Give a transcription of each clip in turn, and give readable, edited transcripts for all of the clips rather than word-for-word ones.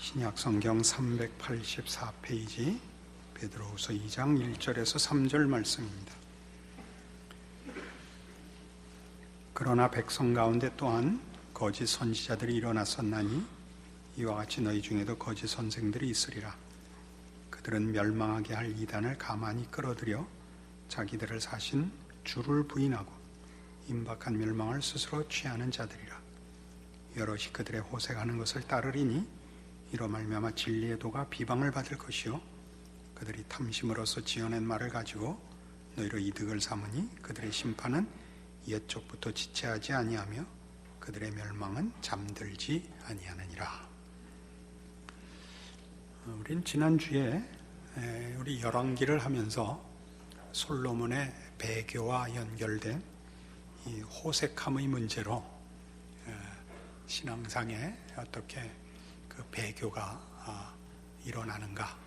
신약성경 384페이지 베드로후서 2장 1절에서 3절 말씀입니다. 그러나 백성 가운데 또한 거짓 선지자들이 일어났었나니 이와 같이 너희 중에도 거짓 선생들이 있으리라. 그들은 멸망하게 할 이단을 가만히 끌어들여 자기들을 사신 주를 부인하고 임박한 멸망을 스스로 취하는 자들이라. 여럿이 그들의 호색하는 것을 따르리니 이로 말미암아 진리의 도가 비방을 받을 것이요 그들이 탐심으로써 지어낸 말을 가지고 너희로 이득을 삼으니 그들의 심판은 옛적부터 지체하지 아니하며 그들의 멸망은 잠들지 아니하느니라. 우린 지난주에 우리 열왕기를 하면서 솔로몬의 배교와 연결된 이 호색함의 문제로 신앙상에 어떻게 그 배교가 일어나는가,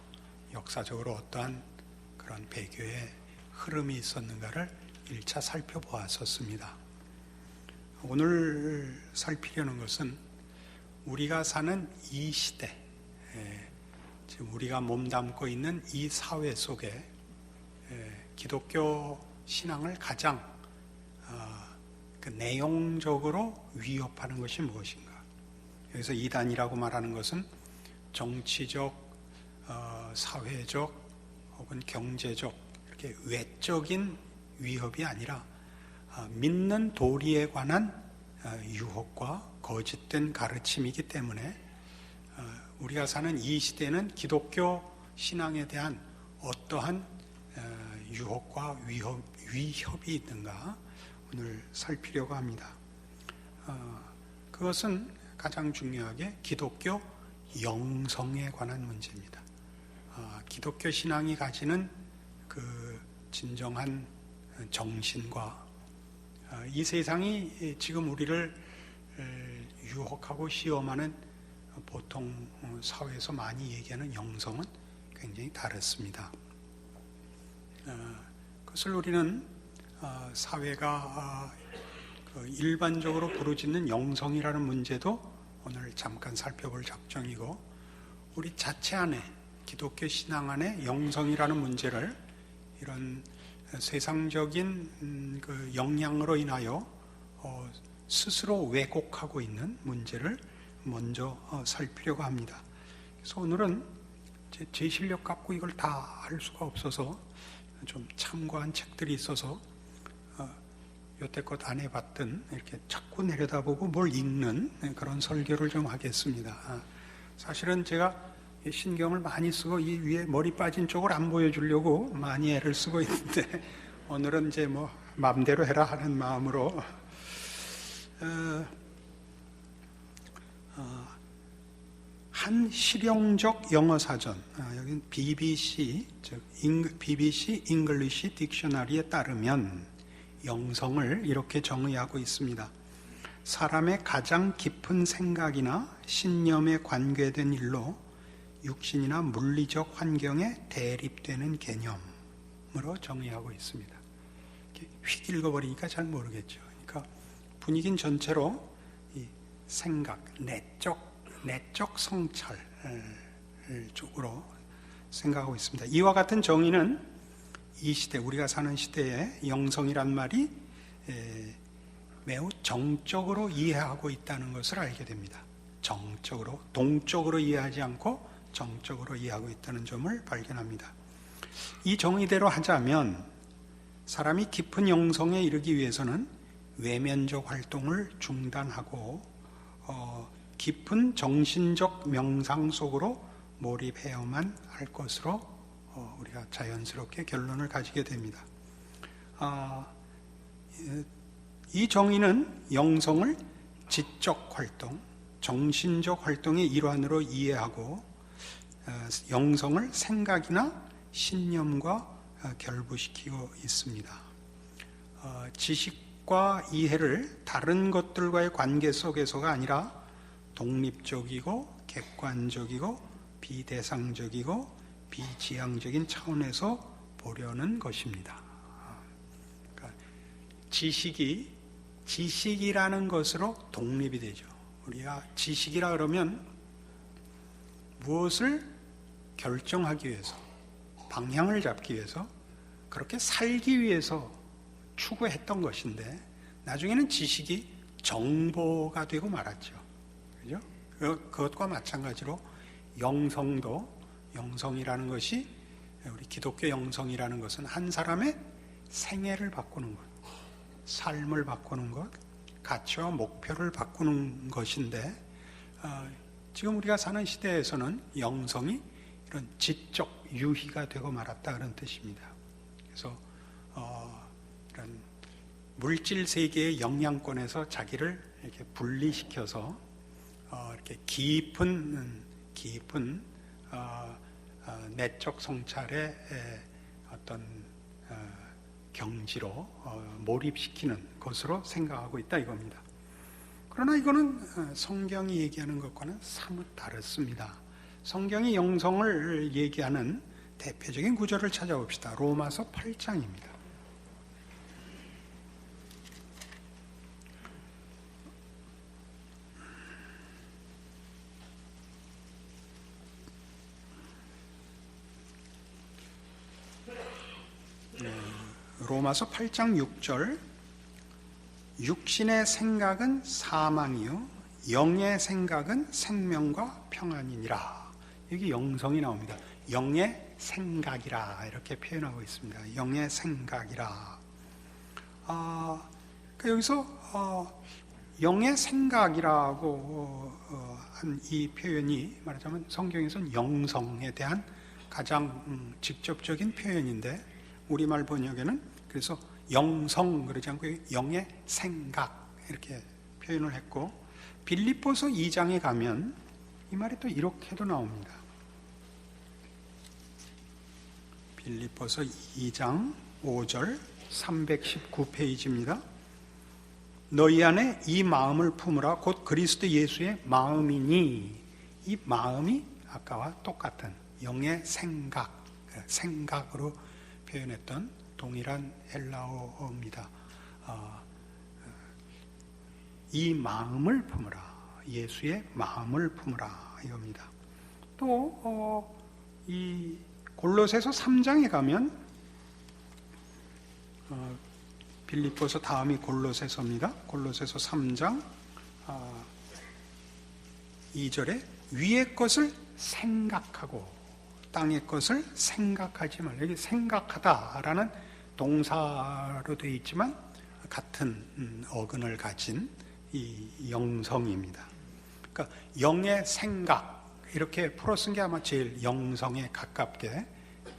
역사적으로 어떠한 그런 배교의 흐름이 있었는가를 1차 살펴보았었습니다. 오늘 살피려는 것은 우리가 사는 이 시대, 지금 우리가 몸담고 있는 이 사회 속에 기독교 신앙을 가장 그 내용적으로 위협하는 것이 무엇인가? 여기서 이단이라고 말하는 것은 정치적, 사회적 혹은 경제적 이렇게 외적인 위협이 아니라 믿는 도리에 관한 유혹과 거짓된 가르침이기 때문에 우리가 사는 이 시대는 기독교 신앙에 대한 어떠한 유혹과 위협이 있는가 오늘 살피려고 합니다. 그것은 가장 중요하게 기독교 영성에 관한 문제입니다. 기독교 신앙이 가지는 그 진정한 정신과 이 세상이 지금 우리를 유혹하고 시험하는 보통 사회에서 많이 얘기하는 영성은 굉장히 다릅니다. 그것을 우리는 사회가 일반적으로 부르짖는 영성이라는 문제도 오늘 잠깐 살펴볼 작정이고, 우리 자체 안에 기독교 신앙 안에 영성이라는 문제를 이런 세상적인 그 영향으로 인하여 스스로 왜곡하고 있는 문제를 먼저 살피려고 합니다. 그래서 오늘은 제 실력 갖고 이걸 다 할 수가 없어서 좀 참고한 책들이 있어서 여태껏 안 해봤던 이렇게 자꾸 내려다보고 뭘 읽는 그런 설교를 좀 하겠습니다. 사실은 제가 신경을 많이 쓰고 이 위에 머리 빠진 쪽을 안 보여주려고 많이 애를 쓰고 있는데 오늘은 이제 뭐 마음대로 해라 하는 마음으로 한 실용적 영어 사전, 여기는 BBC, 즉 BBC English Dictionary에 따르면 영성을 이렇게 정의하고 있습니다. 사람의 가장 깊은 생각이나 신념에 관계된 일로 육신이나 물리적 환경에 대립되는 개념으로 정의하고 있습니다. 휙 읽어버리니까 잘 모르겠죠. 그러니까 분위기는 전체로 이 생각, 내적 성찰 쪽으로 생각하고 있습니다. 이와 같은 정의는 이 시대, 우리가 사는 시대에 영성이란 말이 매우 정적으로 이해하고 있다는 것을 알게 됩니다. 정적으로, 동적으로 이해하지 않고 정적으로 이해하고 있다는 점을 발견합니다. 이 정의대로 하자면 사람이 깊은 영성에 이르기 위해서는 외면적 활동을 중단하고 깊은 정신적 명상 속으로 몰입해야만 할 것으로 우리가 자연스럽게 결론을 가지게 됩니다. 이 정의는 영성을 지적 활동, 정신적 활동의 일환으로 이해하고 영성을 생각이나 신념과 결부시키고 있습니다. 지식과 이해를 다른 것들과의 관계 속에서가 아니라 독립적이고 객관적이고 비대상적이고 비지향적인 차원에서 보려는 것입니다. 그러니까 지식이라는 것으로 독립이 되죠. 우리가 지식이라 그러면 무엇을 결정하기 위해서, 방향을 잡기 위해서, 그렇게 살기 위해서 추구했던 것인데 나중에는 지식이 정보가 되고 말았죠. 그죠? 그것과 마찬가지로 영성이라는 것이, 우리 기독교 영성이라는 것은 한 사람의 생애를 바꾸는 것, 삶을 바꾸는 것, 가치와 목표를 바꾸는 것인데, 지금 우리가 사는 시대에서는 영성이 이런 지적 유희가 되고 말았다, 그런 뜻입니다. 그래서 이런 물질 세계의 영향권에서 자기를 이렇게 분리시켜서 이렇게 깊은 내적 성찰의 어떤 경지로 몰입시키는 것으로 생각하고 있다, 이겁니다. 그러나 이거는 성경이 얘기하는 것과는 사뭇 다릅니다. 성경이 영성을 얘기하는 대표적인 구절을 찾아봅시다. 로마서 8장입니다. 로마서 8장 6절, 육신의 생각은 사망이요 영의 생각은 생명과 평안이니라. 여기 영성이 나옵니다. 영의 생각이라 이렇게 표현하고 있습니다. 영의 생각이라. 그러니까 여기서 영의 생각이라고 한 이 표현이 말하자면 성경에서는 영성에 대한 가장 직접적인 표현인데, 우리말 번역에는 그래서 영성 그러지 않고 영의 생각 이렇게 표현을 했고, 빌립보서 2장에 가면 이 말이 또 이렇게도 나옵니다. 빌립보서 2장 5절 319페이지입니다. 너희 안에 이 마음을 품으라. 곧 그리스도 예수의 마음이니. 이 마음이 아까와 똑같은 영의 생각으로 표현했던 동일한 헬라어입니다. 이 마음을 품으라. 예수의 마음을 품으라, 이겁니다. 또 이 골로새서 3장에 가면, 빌립보서 다음이 골로새서입니다. 골로새서 3장 2절에 위의 것을 생각하고 땅의 것을 생각하지 말라. 여기 생각하다라는 동사로 되어 있지만 같은 어근을 가진 이 영성입니다. 그러니까 영의 생각 이렇게 풀어 쓴 게 아마 제일 영성에 가깝게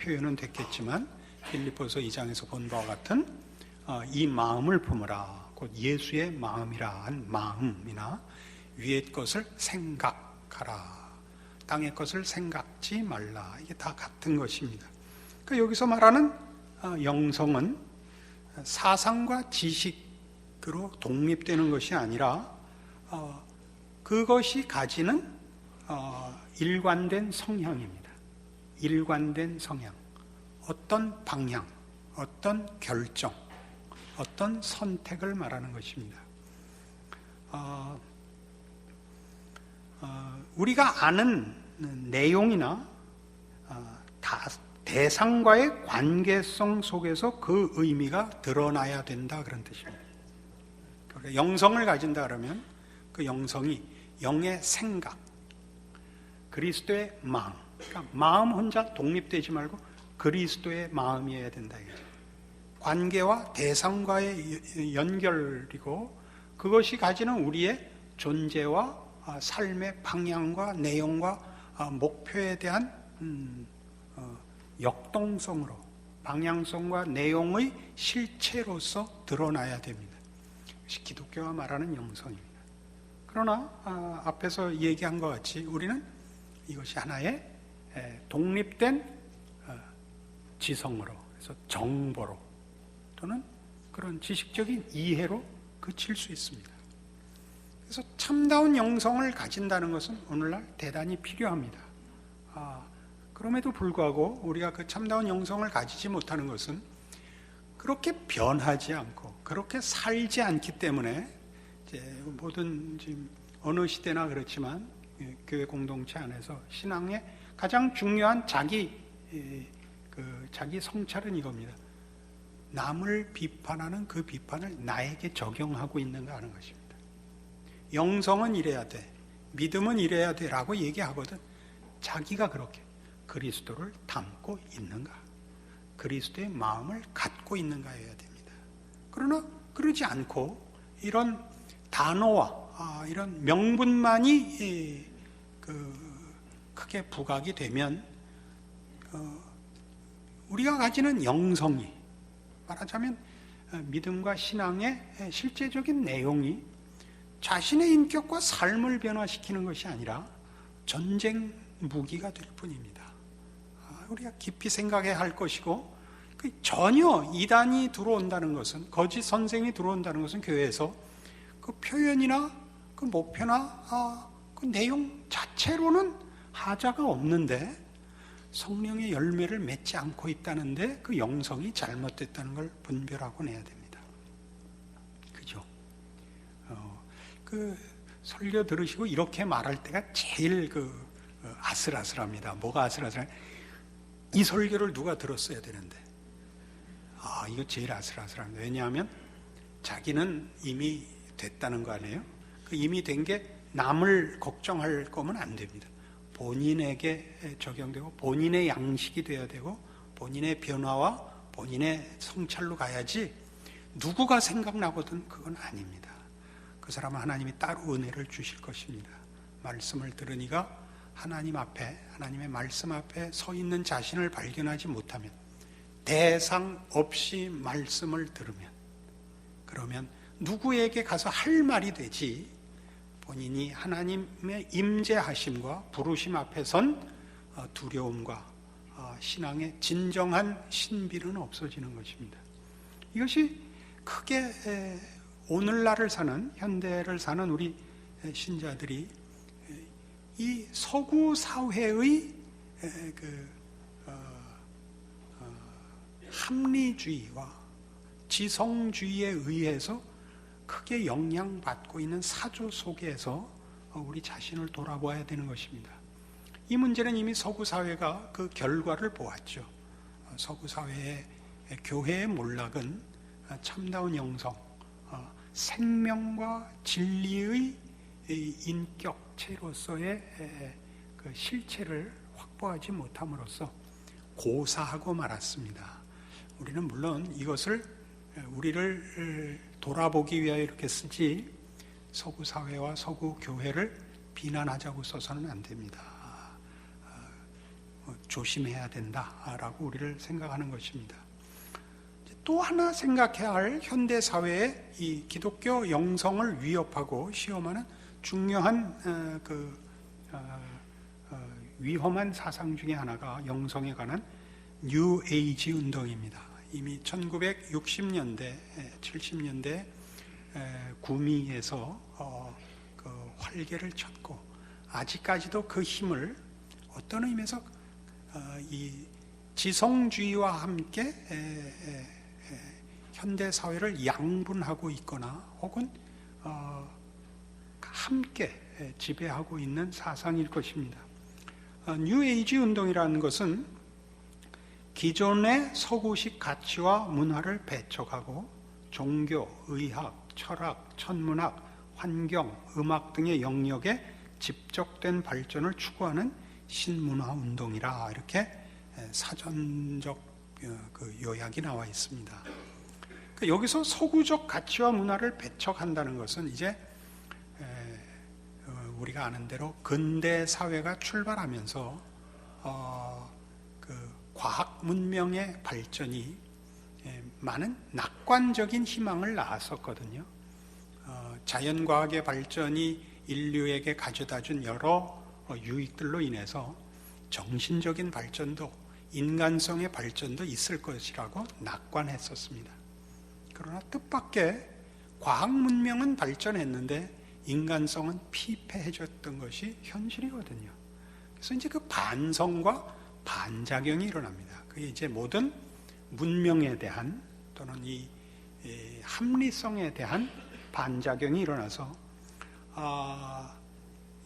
표현은 됐겠지만, 빌립보서 2장에서 본 바와 같은 이 마음을 품으라. 곧 예수의 마음이라 한 마음이나 위의 것을 생각하라. 땅의 것을 생각지 말라. 이게 다 같은 것입니다. 그러니까 여기서 말하는 영성은 사상과 지식으로 독립되는 것이 아니라 그것이 가지는 일관된 성향입니다. 일관된 성향, 어떤 방향, 어떤 결정, 어떤 선택을 말하는 것입니다. 우리가 아는 내용이나 대상과의 관계성 속에서 그 의미가 드러나야 된다, 그런 뜻입니다. 그러니까 영성을 가진다 그러면 그 영성이 영의 생각, 그리스도의 마음, 그러니까 마음 혼자 독립되지 말고 그리스도의 마음이어야 된다, 이거죠. 관계와 대상과의 연결이고, 그것이 가지는 우리의 존재와 삶의 방향과 내용과 목표에 대한 역동성으로, 방향성과 내용의 실체로서 드러나야 됩니다. 이것이 기독교가 말하는 영성입니다. 그러나 앞에서 얘기한 것 같이 우리는 이것이 하나의 독립된 지성으로, 그래서 정보로 또는 그런 지식적인 이해로 그칠 수 있습니다. 그래서 참다운 영성을 가진다는 것은 오늘날 대단히 필요합니다. 그럼에도 불구하고 우리가 그 참다운 영성을 가지지 못하는 것은 그렇게 변하지 않고 그렇게 살지 않기 때문에, 이제 모든 지금 어느 시대나 그렇지만 교회 공동체 안에서 신앙의 가장 중요한 자기 성찰은 이겁니다. 남을 비판하는 그 비판을 나에게 적용하고 있는가 하는 것입니다. 영성은 이래야 돼, 믿음은 이래야 돼 라고 얘기하거든 자기가 그렇게 그리스도를 담고 있는가, 그리스도의 마음을 갖고 있는가 해야 됩니다. 그러나 그러지 않고 이런 단어와 이런 명분만이 크게 부각이 되면 우리가 가지는 영성이, 말하자면 믿음과 신앙의 실제적인 내용이 자신의 인격과 삶을 변화시키는 것이 아니라 전쟁 무기가 될 뿐입니다. 우리가 깊이 생각해야 할 것이고, 전혀 이단이 들어온다는 것은, 거짓 선생이 들어온다는 것은 교회에서 그 표현이나 그 목표나 그 내용 자체로는 하자가 없는데 성령의 열매를 맺지 않고 있다는데 그 영성이 잘못됐다는 걸 분별하고 내야 됩니다. 그죠? 그 설교 들으시고 이렇게 말할 때가 제일 아슬아슬합니다. 뭐가 아슬아슬해? 이 설교를 누가 들었어야 되는데, 이거 제일 아슬아슬합니다. 왜냐하면 자기는 이미 됐다는 거 아니에요? 그 이미 된 게 남을 걱정할 거면 안 됩니다. 본인에게 적용되고 본인의 양식이 돼야 되고 본인의 변화와 본인의 성찰로 가야지 누구가 생각나거든 그건 아닙니다. 그 사람은 하나님이 따로 은혜를 주실 것입니다. 말씀을 들으니까 하나님 앞에, 하나님의 말씀 앞에 서 있는 자신을 발견하지 못하면, 대상 없이 말씀을 들으면, 그러면 누구에게 가서 할 말이 되지 본인이 하나님의 임재하심과 부르심 앞에 선 두려움과 신앙의 진정한 신비는 없어지는 것입니다. 이것이 크게 오늘날을 사는, 현대를 사는 우리 신자들이 이 서구 사회의 합리주의와 지성주의에 의해서 크게 영향받고 있는 사조 속에서 우리 자신을 돌아봐야 되는 것입니다. 이 문제는 이미 서구 사회가 그 결과를 보았죠. 서구 사회의 교회의 몰락은 참다운 영성, 생명과 진리의 인격체로서의 그 실체를 확보하지 못함으로써 고사하고 말았습니다. 우리는 물론 이것을 우리를 돌아보기 위하여 이렇게 쓰지 서구 사회와 서구 교회를 비난하자고 써서는 안 됩니다. 조심해야 된다라고 우리를 생각하는 것입니다. 또 하나 생각해야 할 현대 사회의 이 기독교 영성을 위협하고 시험하는 중요한 위험한 사상 중에 하나가 영성에 관한 뉴 에이지 운동입니다. 이미 1960년대, 70년대 구미에서 그 활개를 쳤고 아직까지도 그 힘을 어떤 의미에서 이 지성주의와 함께 현대 사회를 양분하고 있거나 혹은 함께 지배하고 있는 사상일 것입니다. 뉴 에이지 운동이라는 것은 기존의 서구식 가치와 문화를 배척하고 종교, 의학, 철학, 천문학, 환경, 음악 등의 영역에 집적된 발전을 추구하는 신문화 운동이라 이렇게 사전적 그 요약이 나와 있습니다. 여기서 서구적 가치와 문화를 배척한다는 것은 이제 우리가 아는 대로 근대 사회가 출발하면서 그 과학 문명의 발전이 많은 낙관적인 희망을 낳았었거든요. 자연과학의 발전이 인류에게 가져다준 여러 유익들로 인해서 정신적인 발전도 인간성의 발전도 있을 것이라고 낙관했었습니다. 그러나 뜻밖의 과학 문명은 발전했는데 인간성은 피폐해졌던 것이 현실이거든요. 그래서 이제 그 반성과 반작용이 일어납니다. 그게 이제 모든 문명에 대한 또는 이 합리성에 대한 반작용이 일어나서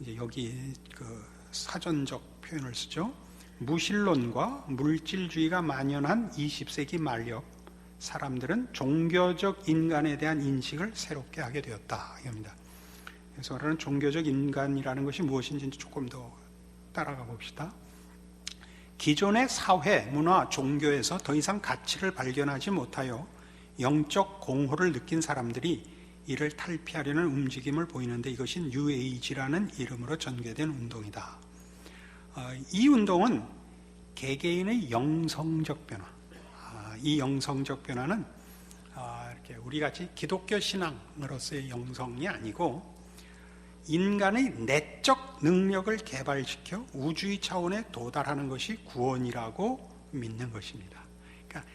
이제 여기 그 사전적 표현을 쓰죠. 무신론과 물질주의가 만연한 20세기 말엽 사람들은 종교적 인간에 대한 인식을 새롭게 하게 되었다 이겁니다. 그래서 말하는 종교적 인간이라는 것이 무엇인지 조금 더 따라가 봅시다. 기존의 사회, 문화, 종교에서 더 이상 가치를 발견하지 못하여 영적 공허를 느낀 사람들이 이를 탈피하려는 움직임을 보이는데 이것이 뉴에이지라는 이름으로 전개된 운동이다. 이 운동은 개개인의 영성적 변화, 이 영성적 변화는 이렇게 우리같이 기독교 신앙으로서의 영성이 아니고 인간의 내적 능력을 개발시켜 우주의 차원에 도달하는 것이 구원이라고 믿는 것입니다. 그러니까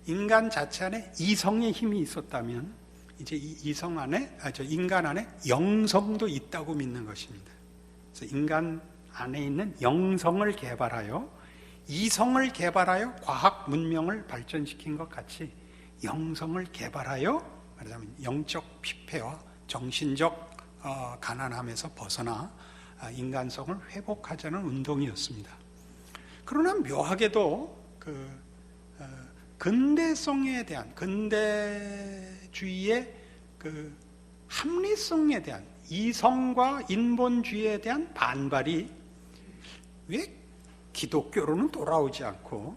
인간 자체 안에 이성의 힘이 있었다면 이제 이 이성 안에, 인간 안에 영성도 있다고 믿는 것입니다. 그래서 인간 안에 있는 영성을 개발하여 이성을 개발하여 과학 문명을 발전시킨 것 같이 영성을 개발하여 말하자면 영적 피폐와 정신적 가난함에서 벗어나 인간성을 회복하자는 운동이었습니다. 그러나 묘하게도 근대성에 대한 근대주의의 그 합리성에 대한 이성과 인본주의에 대한 반발이 왜 기독교로는 돌아오지 않고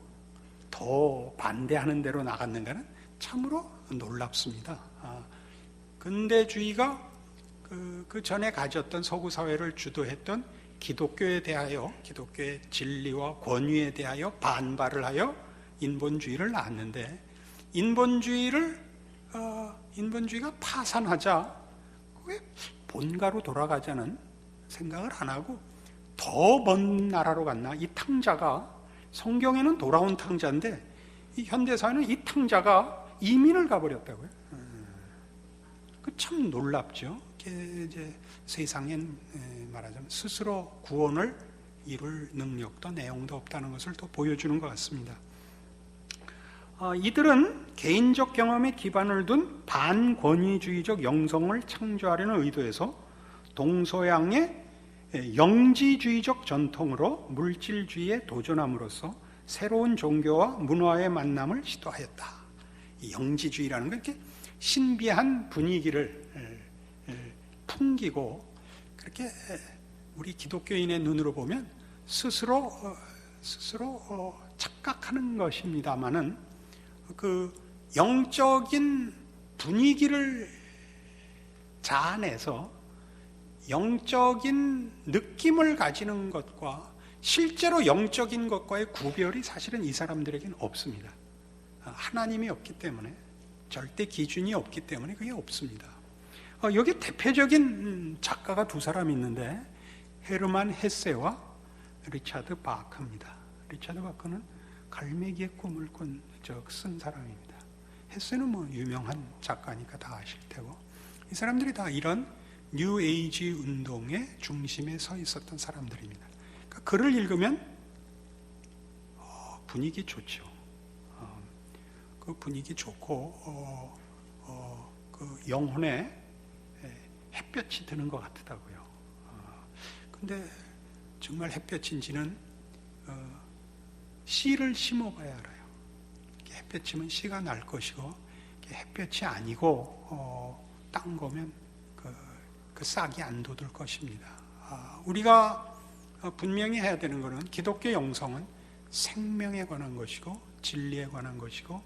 더 반대하는 대로 나갔는가는 참으로 놀랍습니다. 근대주의가 그 전에 가졌던 서구 사회를 주도했던 기독교에 대하여 기독교의 진리와 권위에 대하여 반발을 하여 인본주의를 낳았는데 인본주의가 파산하자 그게 본가로 돌아가자는 생각을 안 하고 더 먼 나라로 갔나? 이 탕자가 성경에는 돌아온 탕자인데 이 현대사회는 이 탕자가 이민을 가버렸다고요. 그 참 놀랍죠. 이제 세상엔 말하자면 스스로 구원을 이룰 능력도 내용도 없다는 것을 또 보여주는 것 같습니다. 이들은 개인적 경험에 기반을 둔 반권위주의적 영성을 창조하려는 의도에서 동서양의 영지주의적 전통으로 물질주의에 도전함으로써 새로운 종교와 문화의 만남을 시도하였다. 이 영지주의라는 건 이렇게 신비한 분위기를 풍기고 그렇게 우리 기독교인의 눈으로 보면 스스로 착각하는 것입니다마는 그 영적인 분위기를 자아내서 영적인 느낌을 가지는 것과 실제로 영적인 것과의 구별이 사실은 이 사람들에게는 없습니다. 하나님이 없기 때문에 절대 기준이 없기 때문에 그게 없습니다. 여기 대표적인 작가가 두 사람이 있는데 헤르만 헤세와 리차드 바크입니다. 리차드 바크는 갈매기의 꿈을 쓴 사람입니다. 헤세는 뭐 유명한 작가니까 다 아실 테고 이 사람들이 다 이런 뉴 에이지 운동의 중심에 서 있었던 사람들입니다. 그러니까 글을 읽으면 분위기 좋죠. 그 분위기 좋고 그 영혼에 햇볕이 드는 것 같더라고요. 근데 정말 햇볕인지는 씨를 심어봐야 알아요. 햇볕이면 씨가 날 것이고 햇볕이 아니고 딴 거면 그 싹이 안 돋을 것입니다. 우리가 분명히 해야 되는 것은 기독교 영성은 생명에 관한 것이고 진리에 관한 것이고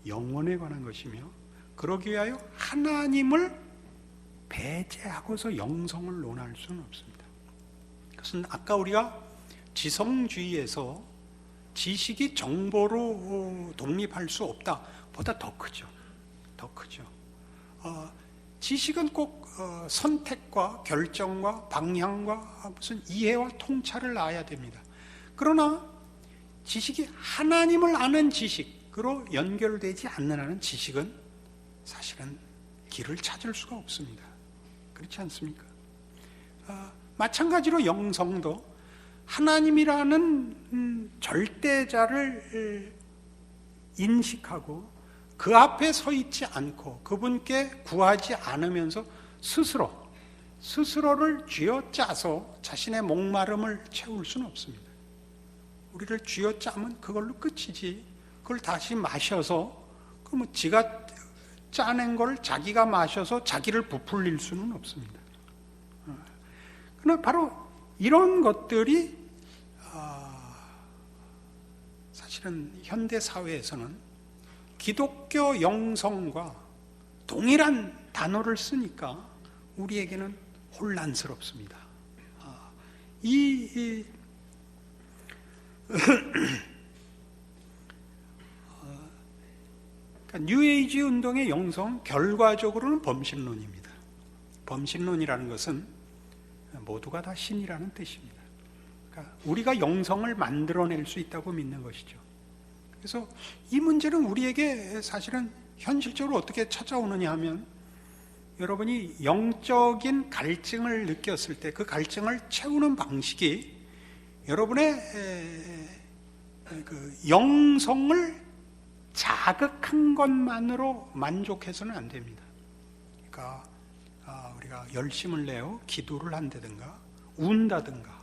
영혼에 관한 것이며 그러기 위하여 하나님을 배제하고서 영성을 논할 수는 없습니다. 그것은 아까 우리가 지성주의에서 지식이 정보로 독립할 수 없다 보다 더 크죠. 더 크죠. 지식은 꼭 선택과 결정과 방향과 무슨 이해와 통찰을 낳아야 됩니다. 그러나 지식이 하나님을 아는 지식으로 연결되지 않는 한은 지식은 사실은 길을 찾을 수가 없습니다. 그렇지 않습니까? 마찬가지로 영성도 하나님이라는 절대자를 인식하고 그 앞에 서 있지 않고 그분께 구하지 않으면서 스스로 스스로를 쥐어짜서 자신의 목마름을 채울 수는 없습니다. 우리를 쥐어짜면 그걸로 끝이지, 그걸 다시 마셔서 그러면 지가 짜낸 걸 자기가 마셔서 자기를 부풀릴 수는 없습니다. 그러나 바로 이런 것들이 사실은 현대 사회에서는 기독교 영성과 동일한 단어를 쓰니까 우리에게는 혼란스럽습니다. 그러니까 뉴에이지 운동의 영성 결과적으로는 범신론입니다. 범신론이라는 것은 모두가 다 신이라는 뜻입니다. 그러니까 우리가 영성을 만들어낼 수 있다고 믿는 것이죠. 그래서 이 문제는 우리에게 사실은 현실적으로 어떻게 찾아오느냐 하면, 여러분이 영적인 갈증을 느꼈을 때 그 갈증을 채우는 방식이 여러분의 그 영성을 자극한 것만으로 만족해서는 안 됩니다. 그러니까 우리가 열심을 내어 기도를 한다든가 운다든가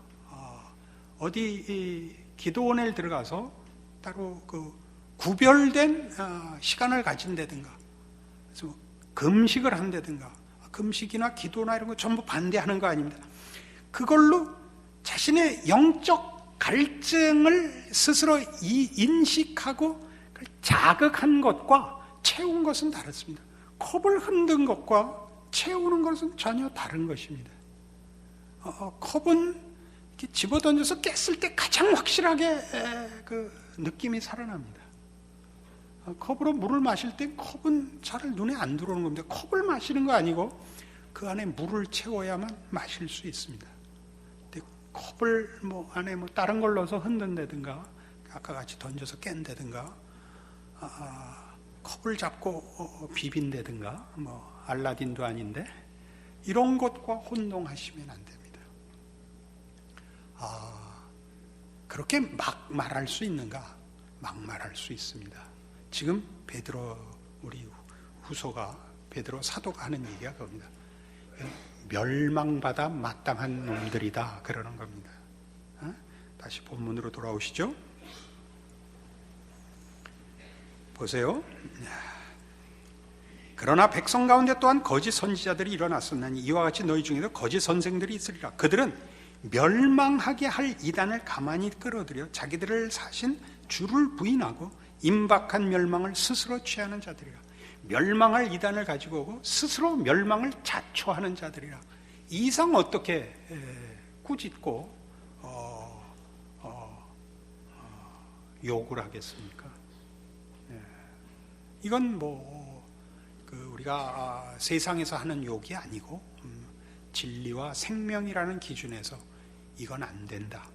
어디 기도원에 들어가서 따로 그 구별된 시간을 가진다든가, 그래서 금식을 한다든가, 금식이나 기도나 이런 거 전부 반대하는 거 아닙니다. 그걸로 자신의 영적 갈증을 스스로 인식하고 자극한 것과 채운 것은 다릅니다. 컵을 흔든 것과 채우는 것은 전혀 다른 것입니다. 컵은 이렇게 집어던져서 깼을 때 가장 확실하게 그 느낌이 살아납니다. 컵으로 물을 마실 때 컵은 잘 눈에 안 들어오는 겁니다. 컵을 마시는 거 아니고 그 안에 물을 채워야만 마실 수 있습니다. 근데 컵을 안에 다른 걸 넣어서 흔든다든가, 아까 같이 던져서 깬다든가, 컵을 잡고 비빈다든가, 알라딘도 아닌데 이런 것과 혼동하시면 안 됩니다. 그렇게 막 말할 수 있는가? 막 말할 수 있습니다. 지금 베드로, 우리 후소가 베드로 사도가 하는 얘기가 그겁니다. 멸망받아 마땅한 놈들이다 그러는 겁니다. 다시 본문으로 돌아오시죠. 보세요. 그러나 백성 가운데 또한 거짓 선지자들이 일어났었나니 이와 같이 너희 중에도 거짓 선생들이 있으리라. 그들은 멸망하게 할 이단을 가만히 끌어들여 자기들을 사신 주를 부인하고 임박한 멸망을 스스로 취하는 자들이라. 멸망할 이단을 가지고 오고 스스로 멸망을 자초하는 자들이라. 이 이상 어떻게 꾸짖고 욕을 하겠습니까? 이건 우리가 세상에서 하는 욕이 아니고 진리와 생명이라는 기준에서 이건 안 된다,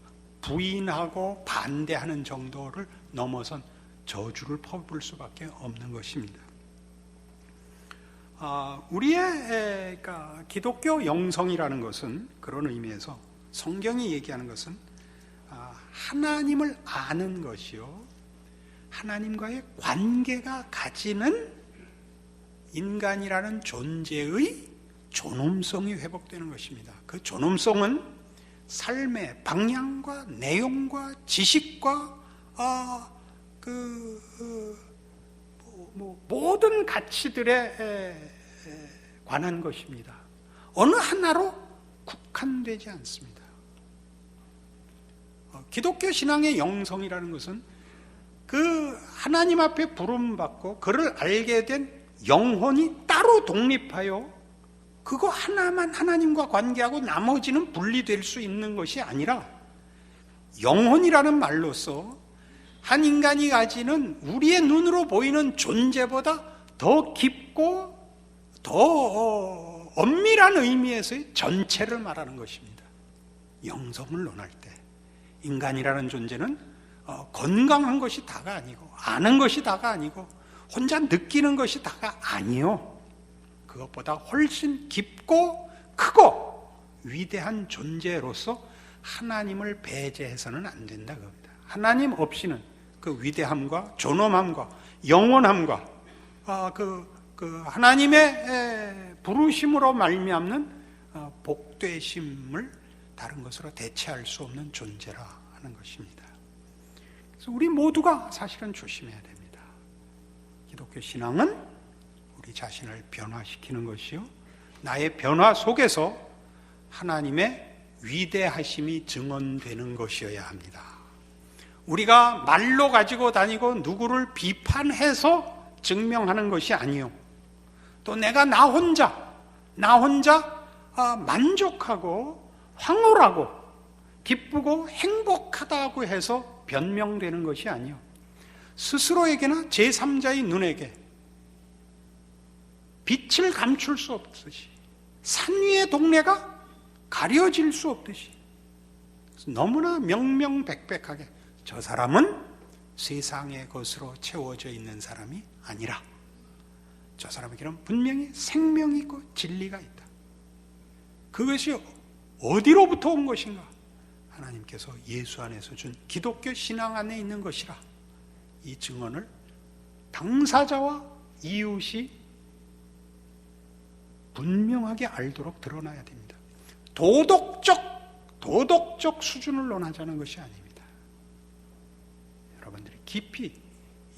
부인하고 반대하는 정도를 넘어선 저주를 퍼부을 수밖에 없는 것입니다. 우리의 기독교 영성이라는 것은 그런 의미에서 성경이 얘기하는 것은 하나님을 아는 것이요, 하나님과의 관계가 가지는 인간이라는 존재의 존엄성이 회복되는 것입니다. 그 존엄성은 삶의 방향과 내용과 지식과 모든 가치들에 관한 것입니다. 어느 하나로 국한되지 않습니다. 기독교 신앙의 영성이라는 것은 그 하나님 앞에 부름받고 그를 알게 된 영혼이 따로 독립하여 그거 하나만 하나님과 관계하고 나머지는 분리될 수 있는 것이 아니라, 영혼이라는 말로서 한 인간이 가지는 우리의 눈으로 보이는 존재보다 더 깊고 더 엄밀한 의미에서의 전체를 말하는 것입니다. 영성을 논할 때 인간이라는 존재는 건강한 것이 다가 아니고, 아는 것이 다가 아니고, 혼자 느끼는 것이 다가 아니요, 그것보다 훨씬 깊고 크고 위대한 존재로서 하나님을 배제해서는 안 된다 그겁니다. 하나님 없이는 그 위대함과 존엄함과 영원함과 그 하나님의 부르심으로 말미암는 복되심을 다른 것으로 대체할 수 없는 존재라 하는 것입니다. 그래서 우리 모두가 사실은 조심해야 됩니다. 기독교 신앙은 우리 자신을 변화시키는 것이요, 나의 변화 속에서 하나님의 위대하심이 증언되는 것이어야 합니다. 우리가 말로 가지고 다니고 누구를 비판해서 증명하는 것이 아니요, 또 내가 나 혼자 만족하고 황홀하고 기쁘고 행복하다고 해서 변명되는 것이 아니요, 스스로에게나 제3자의 눈에게 빛을 감출 수 없듯이, 산 위의 동네가 가려질 수 없듯이 너무나 명명백백하게 저 사람은 세상의 것으로 채워져 있는 사람이 아니라 저 사람에게는 분명히 생명이 있고 진리가 있다. 그것이 어디로부터 온 것인가? 하나님께서 예수 안에서 준 기독교 신앙 안에 있는 것이라, 이 증언을 당사자와 이웃이 분명하게 알도록 드러나야 됩니다. 도덕적 수준을 논하자는 것이 아닙니다. 여러분들이 깊이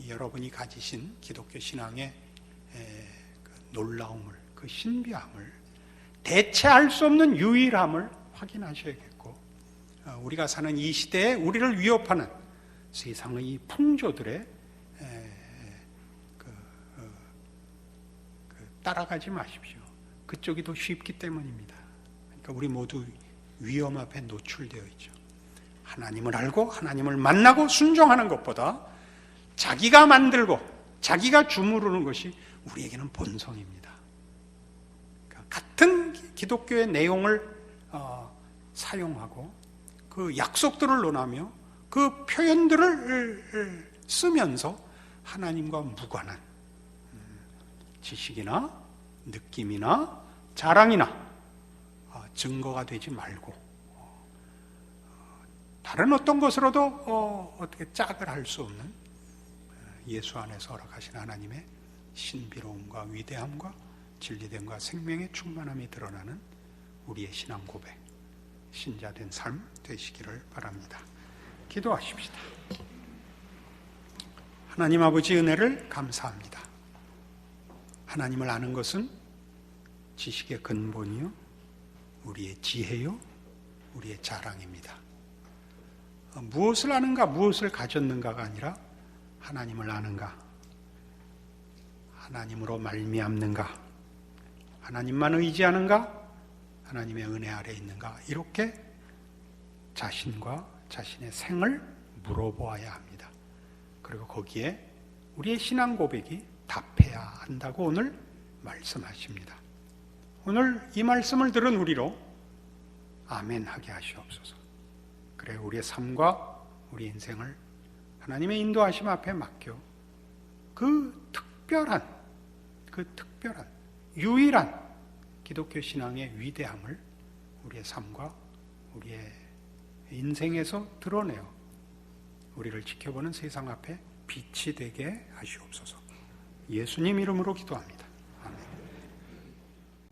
여러분이 가지신 기독교 신앙의 그 놀라움을, 그 신비함을, 대체할 수 없는 유일함을 확인하셔야겠고, 우리가 사는 이 시대에 우리를 위협하는 세상의 이 풍조들에 따라가지 마십시오. 그쪽이 더 쉽기 때문입니다. 그러니까 우리 모두 위험 앞에 노출되어 있죠. 하나님을 알고 하나님을 만나고 순종하는 것보다 자기가 만들고 자기가 주무르는 것이 우리에게는 본성입니다. 그러니까 같은 기독교의 내용을 사용하고 그 약속들을 논하며 그 표현들을 쓰면서 하나님과 무관한 지식이나 느낌이나 자랑이나 증거가 되지 말고 다른 어떤 것으로도 어떻게 짝을 할 수 없는 예수 안에서 허락하신 하나님의 신비로움과 위대함과 진리됨과 생명의 충만함이 드러나는 우리의 신앙 고백, 신자된 삶 되시기를 바랍니다. 기도하십시다. 하나님 아버지, 은혜를 감사합니다. 하나님을 아는 것은 지식의 근본이요, 우리의 지혜요, 우리의 자랑입니다. 무엇을 아는가, 무엇을 가졌는가가 아니라 하나님을 아는가, 하나님으로 말미암는가, 하나님만 의지하는가, 하나님의 은혜 아래 있는가, 이렇게 자신과 자신의 생을 물어보아야 합니다. 그리고 거기에 우리의 신앙 고백이 답해야 한다고 오늘 말씀하십니다. 오늘 이 말씀을 들은 우리로 아멘 하게 하시옵소서. 그래 우리의 삶과 우리 인생을 하나님의 인도하심 앞에 맡겨 그 특별한 유일한 기독교 신앙의 위대함을 우리의 삶과 우리의 인생에서 드러내어 우리를 지켜보는 세상 앞에 빛이 되게 하시옵소서. 예수님 이름으로 기도합니다.